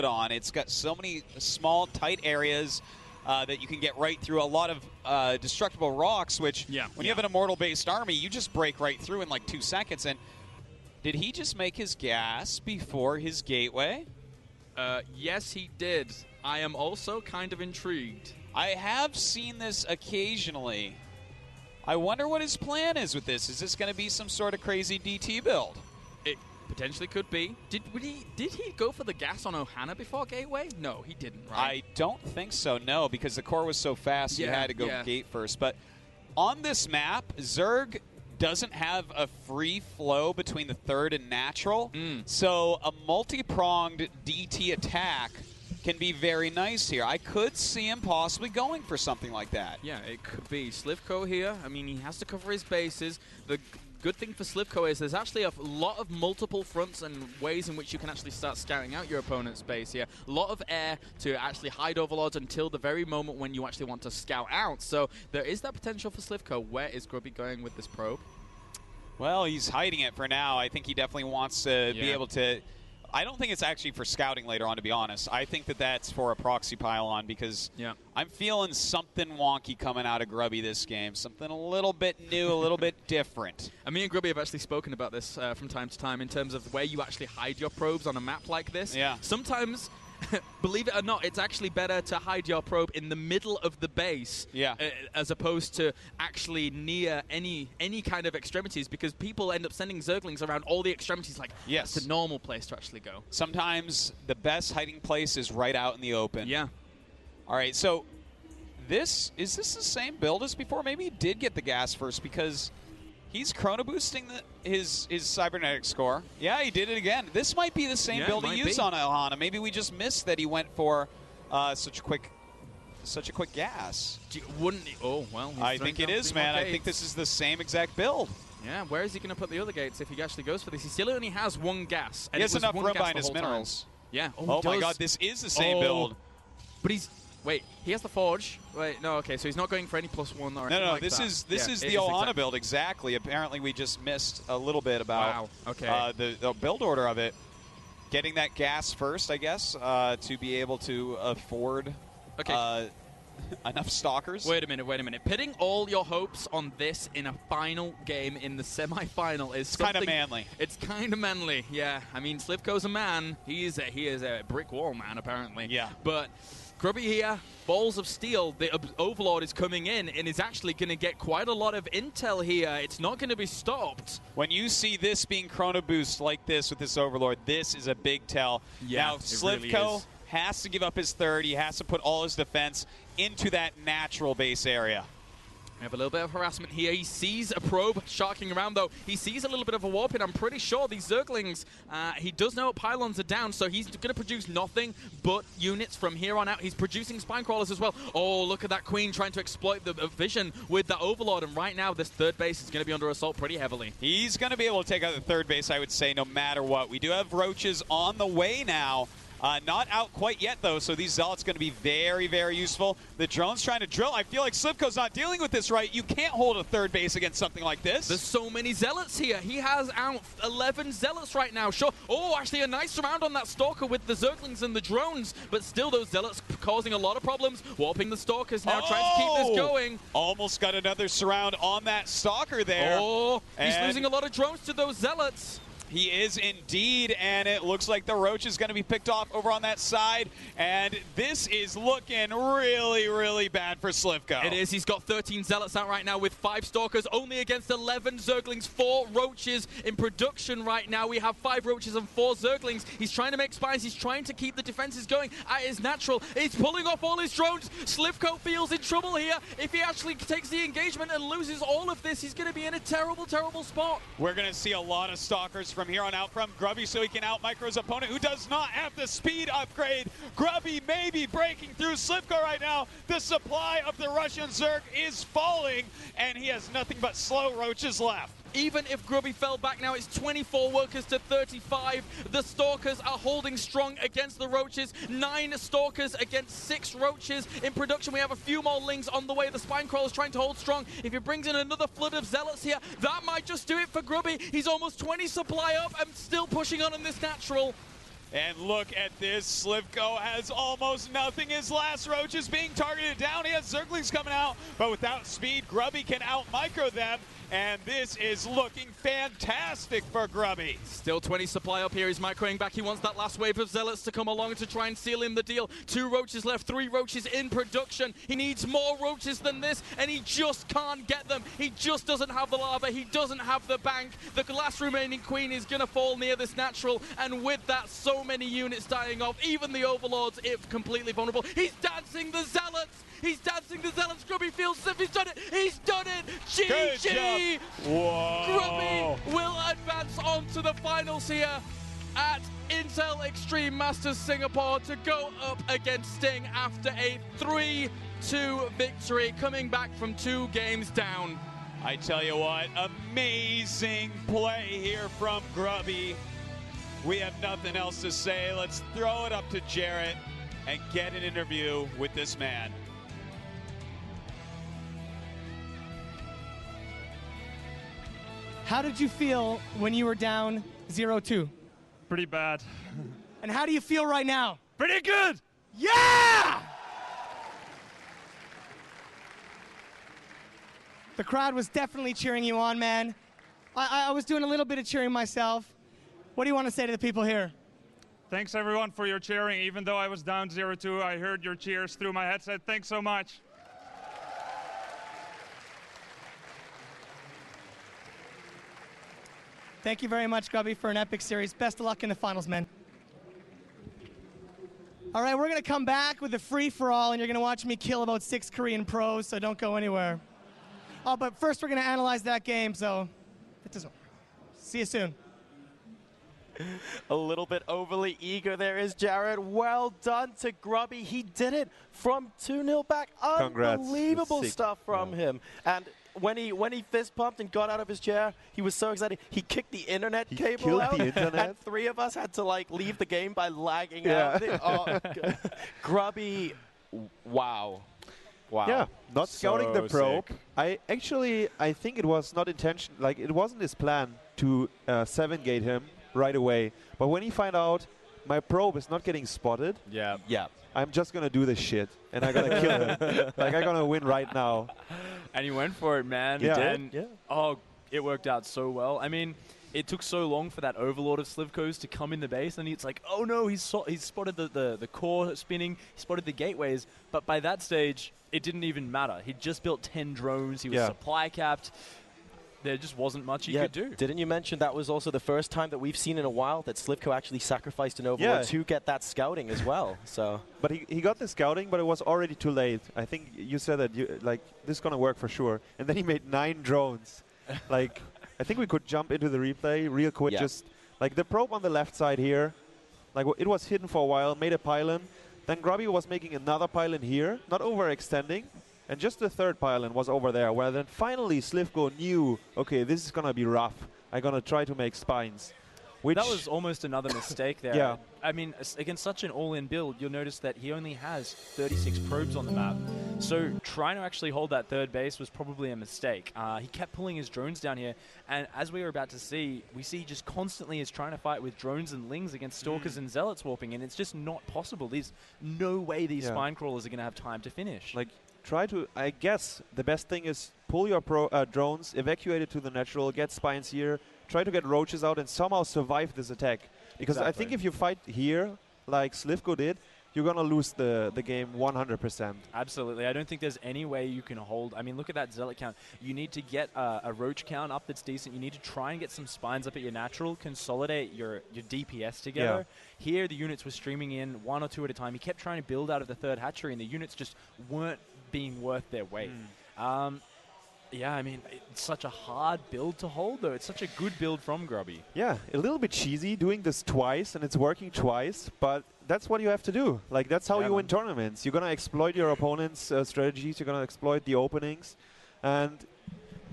on. It's got so many small, tight areas that you can get right through. A lot of destructible rocks, which when you have an immortal-based army, you just break right through in like 2 seconds. And did he just make his gas before his gateway? Yes, he did. I am also kind of intrigued. I have seen this occasionally. I wonder what his plan is with this. Is this going to be some sort of crazy DT build? It potentially could be. Did he go for the gas on Ohana before Gateway? No, he didn't, right? I don't think so, no, because the core was so fast you had to go gate first. But on this map, Zerg doesn't have a free flow between the third and natural, so a multi-pronged DT attack can be very nice here. I could see him possibly going for something like that. Yeah, it could be. Slivko here, I mean, he has to cover his bases. The good thing for Slivko is there's actually a lot of multiple fronts and ways in which you can actually start scouting out your opponent's base here. A lot of air to actually hide overlords until the very moment when you actually want to scout out. So there is that potential for Slivko. Where is Grubby going with this probe? Well, he's hiding it for now. I think he definitely wants to be able to... I don't think it's actually for scouting later on, to be honest. I think that that's for a proxy pylon because I'm feeling something wonky coming out of Grubby this game. Something a little bit new, a little bit different. And me and Grubby have actually spoken about this from time to time in terms of where you actually hide your probes on a map like this. Yeah. Sometimes... believe it or not, it's actually better to hide your probe in the middle of the base as opposed to actually near any kind of extremities, because people end up sending Zerglings around all the extremities like that's the normal place to actually go. Sometimes the best hiding place is right out in the open. Yeah. All right, so is this the same build as before? Maybe he did get the gas first because he's chrono boosting his cybernetic score. Yeah, he did it again. This might be the same build he used on Ohana. Maybe we just missed that he went for such a quick gas. Wouldn't he? Oh, well. I think it is, man. I think this is the same exact build. Yeah, where is he going to put the other gates if he actually goes for this? He still only has one gas. And he has enough room behind his minerals. Yeah. Oh my god, this is the same build. But he's... Wait, he has the Forge. Wait, no, okay, so he's not going for any +1 or anything like this that. This is the Ohana build, exactly. Apparently we just missed a little bit about the build order of it. Getting that gas first, I guess, to be able to afford enough stalkers. Wait a minute. Pitting all your hopes on this in a final game in the semi-final is kind of manly. It's kind of manly, yeah. I mean, Slivko's a man. He is a brick wall man, apparently. Yeah. But... Grubby here, balls of steel. The Overlord is coming in and is actually going to get quite a lot of intel here. It's not going to be stopped. When you see this being chrono boost like this with this Overlord, this is a big tell. Yeah, now, Slivko has to give up his third. He has to put all his defense into that natural base area. We have a little bit of harassment here. He sees a probe sharking around, though. He sees a little bit of a warp in. I'm pretty sure these Zerglings, he does know what pylons are down, so he's going to produce nothing but units from here on out. He's producing spine crawlers as well. Oh, look at that Queen trying to exploit the vision with the Overlord, and right now this third base is going to be under assault pretty heavily. He's going to be able to take out the third base, I would say, no matter what. We do have Roaches on the way now. Not out quite yet, though, so these Zealots going to be very, very useful. The drone's trying to drill. I feel like Slivko's not dealing with this right. You can't hold a third base against something like this. There's so many Zealots here. He has out 11 Zealots right now. Sure. Oh, actually a nice surround on that Stalker with the Zerglings and the drones, but still those Zealots causing a lot of problems. Warping the Stalkers now, trying to keep this going. Almost got another surround on that Stalker there. Oh, he's losing a lot of drones to those Zealots. He is indeed, and it looks like the Roach is going to be picked off over on that side, and this is looking really, really bad for Slivko. It is. He's got 13 Zealots out right now with 5 Stalkers, only against 11 Zerglings, 4 Roaches in production right now. We have 5 Roaches and 4 Zerglings. He's trying to make spines. He's trying to keep the defenses going at his natural. He's pulling off all his drones. Slivko feels in trouble here. If he actually takes the engagement and loses all of this, he's going to be in a terrible, terrible spot. We're going to see a lot of Stalkers from here on out from Grubby so he can out-micro his opponent who does not have the speed upgrade. Grubby may be breaking through Slivko right now. The supply of the Russian Zerg is falling, and he has nothing but slow Roaches left. Even if Grubby fell back now, it's 24 workers to 35. The Stalkers are holding strong against the Roaches. 9 Stalkers against 6 Roaches in production. We have a few more Lings on the way. The Spine Crawler's trying to hold strong. If he brings in another flood of Zealots here, that might just do it for Grubby. He's almost 20 supply up and still pushing on in this natural. And look at this. Slivko has almost nothing. His last roach is being targeted down. He has Zerglings coming out, but without speed, Grubby can out-micro them. And this is looking fantastic for Grubby. Still 20 supply up here. He's microing back. He wants that last wave of Zealots to come along to try and seal in the deal. 2 roaches left, 3 roaches in production. He needs more roaches than this, and he just can't get them. He just doesn't have the lava. He doesn't have the bank. The last remaining queen is going to fall near this natural, and with that, so many units dying off. Even the Overlords, if completely vulnerable. He's dancing the Zealots. He's dancing the Zealots. Grubby feels as if he's done it. He's done it. GG. Whoa. Grubby will advance on to the finals here at Intel Extreme Masters Singapore to go up against Sting after a 3-2 victory, coming back from 2 games down. I tell you what, amazing play here from Grubby. We have nothing else to say. Let's throw it up to Jarrett and get an interview with this man. How did you feel when you were down 0-2? Pretty bad. And how do you feel right now? Pretty good! Yeah! The crowd was definitely cheering you on, man. I was doing a little bit of cheering myself. What do you want to say to the people here? Thanks everyone for your cheering. Even though I was down 0-2, I heard your cheers through my headset. Thanks so much. Thank you very much, Grubby, for an epic series. Best of luck in the finals, man. All right, we're going to come back with a free-for-all, and you're going to watch me kill about 6 Korean pros, so don't go anywhere. Oh, but first we're going to analyze that game, so it doesn't. See you soon. A little bit overly eager there is Jared. Well done to Grubby. He did it from 2-0 back. Unbelievable stuff from him. And when he fist pumped and got out of his chair, he was so excited. He kicked the internet cable out, and 3 of us had to like leave the game by lagging out. Oh, Grubby, wow. Wow. Yeah, not So scouting the probe. sick. I think it was not intention. Like it wasn't his plan to 7-gate him right away. But when he found out my probe is not getting spotted, yeah, I'm just gonna do this shit and I'm gonna kill him. Like I'm gonna win right now. And he went for it, man. Yeah. And oh, it worked out so well. I mean, it took so long for that Overlord of Slivko's to come in the base, and it's like, oh no, he's spotted the core spinning, he spotted the gateways, but by that stage, it didn't even matter. He just built 10 drones, he was supply capped. There just wasn't much he could do. Didn't you mention that was also the first time that we've seen in a while that Slivko actually sacrificed an Overlord to get that scouting as well? So, but he got the scouting, but it was already too late. I think you said that this is gonna work for sure, and then he made 9 drones. Like I think we could jump into the replay real quick. Just like the probe on the left side here, like it was hidden for a while, made a pylon. Then Grubby was making another pylon here, not overextending. And just the 3rd pylon was over there, where then finally Slivko knew, okay, this is going to be rough. I'm going to try to make spines. Which That was almost another mistake there. Yeah. I mean, against such an all-in build, you'll notice that he only has 36 probes on the map. So trying to actually hold that 3rd base was probably a mistake. He kept pulling his drones down here, and as we were about to see, we see just constantly is trying to fight with drones and lings against stalkers and zealots warping, and it's just not possible. There's no way these spine crawlers are going to have time to finish. Like, try to, I guess, the best thing is pull your drones, evacuate it to the natural, get spines here, try to get roaches out and somehow survive this attack. Because I think if you fight here, like Slivko did, you're going to lose the game 100%. Absolutely. I don't think there's any way you can hold. I mean, look at that zealot count. You need to get a roach count up that's decent. You need to try and get some spines up at your natural, consolidate your DPS together. Here, the units were streaming in 1 or 2 at a time. He kept trying to build out of the 3rd hatchery, and the units just weren't being worth their weight. Yeah, I mean, it's such a hard build to hold, though. It's such a good build from Grubby. Yeah, a little bit cheesy doing this twice, and it's working twice, but that's what you have to do. Like, that's how you win tournaments. You're going to exploit your opponent's strategies. You're going to exploit the openings. And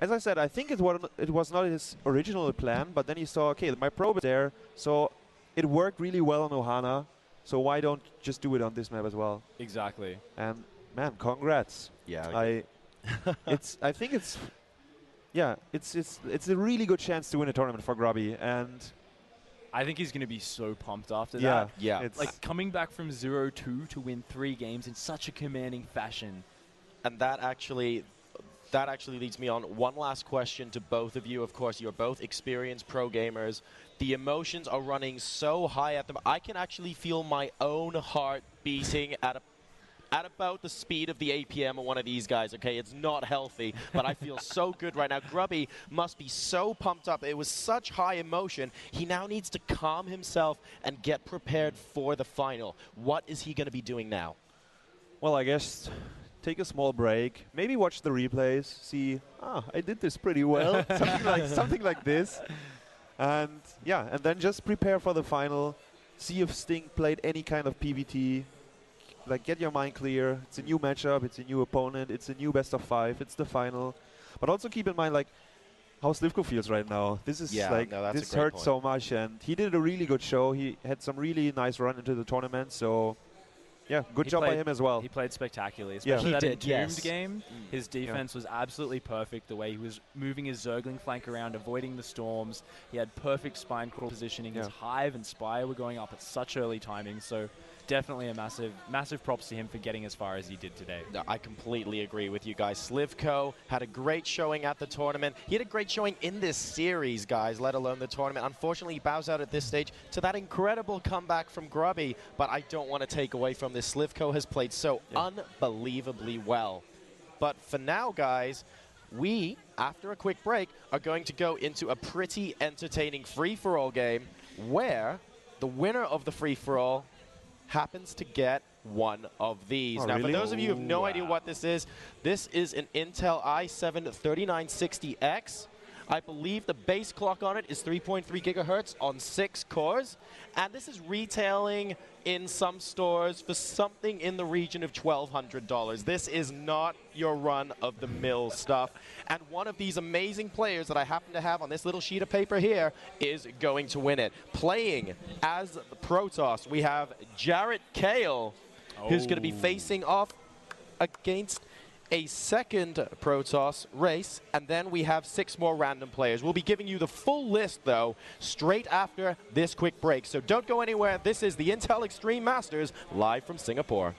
as I said, I think it was not his original plan, but then he saw, okay, my probe is there, so it worked really well on Ohana, so why don't just do it on this map as well? Exactly. And, man, congrats. Yeah. I think it's a really good chance to win a tournament for Grubby, and I think he's going to be so pumped after Yeah, that. Yeah. It's Like coming back from 0-2 to win 3 games in such a commanding fashion. And that actually leads me on one last question to both of you. Of course, you're both experienced pro gamers. The emotions are running so high at them. I can actually feel my own heart beating at about the speed of the APM of one of these guys, okay? It's not healthy, but I feel so good right now. Grubby must be so pumped up. It was such high emotion. He now needs to calm himself and get prepared for the final. What is he going to be doing now? Well, I guess take a small break, maybe watch the replays, see, I did this pretty well, something like this. And yeah, and then just prepare for the final, see if Sting played any kind of PvT. Like, get your mind clear. It's a new matchup, it's a new opponent, it's a new best of 5, it's the final. But also keep in mind, like, how Slivko feels right now. This is this hurts so much, and he did a really good show. He had some really nice run into the tournament, so yeah, good job by him as well. He played spectacularly, especially that Entombed game. Mm. His defense was absolutely perfect. The way he was moving his Zergling flank around, avoiding the storms. He had perfect spine crawl positioning. His Hive and Spire were going up at such early timing. So definitely a massive props to him for getting as far as he did today. No, I completely agree with you guys. Slivko had a great showing at the tournament. He had a great showing in this series, guys, let alone the tournament. Unfortunately, he bows out at this stage to that incredible comeback from Grubby, but I don't want to take away from this. Slivko has played so unbelievably well. But for now, guys, we, after a quick break, are going to go into a pretty entertaining free-for-all game where the winner of the free-for-all happens to get one of these. Now, for those of you who have no idea what this is an Intel i7-3960X. I believe the base clock on it is 3.3 gigahertz on 6 cores. And this is retailing in some stores for something in the region of $1,200. This is not your run-of-the-mill stuff. And one of these amazing players that I happen to have on this little sheet of paper here is going to win it. Playing as the Protoss, we have Jarrett Kale, who's going to be facing off against a second Protoss race, and then we have 6 more random players. We'll be giving you the full list, though, straight after this quick break. So don't go anywhere. This is the Intel Extreme Masters, live from Singapore.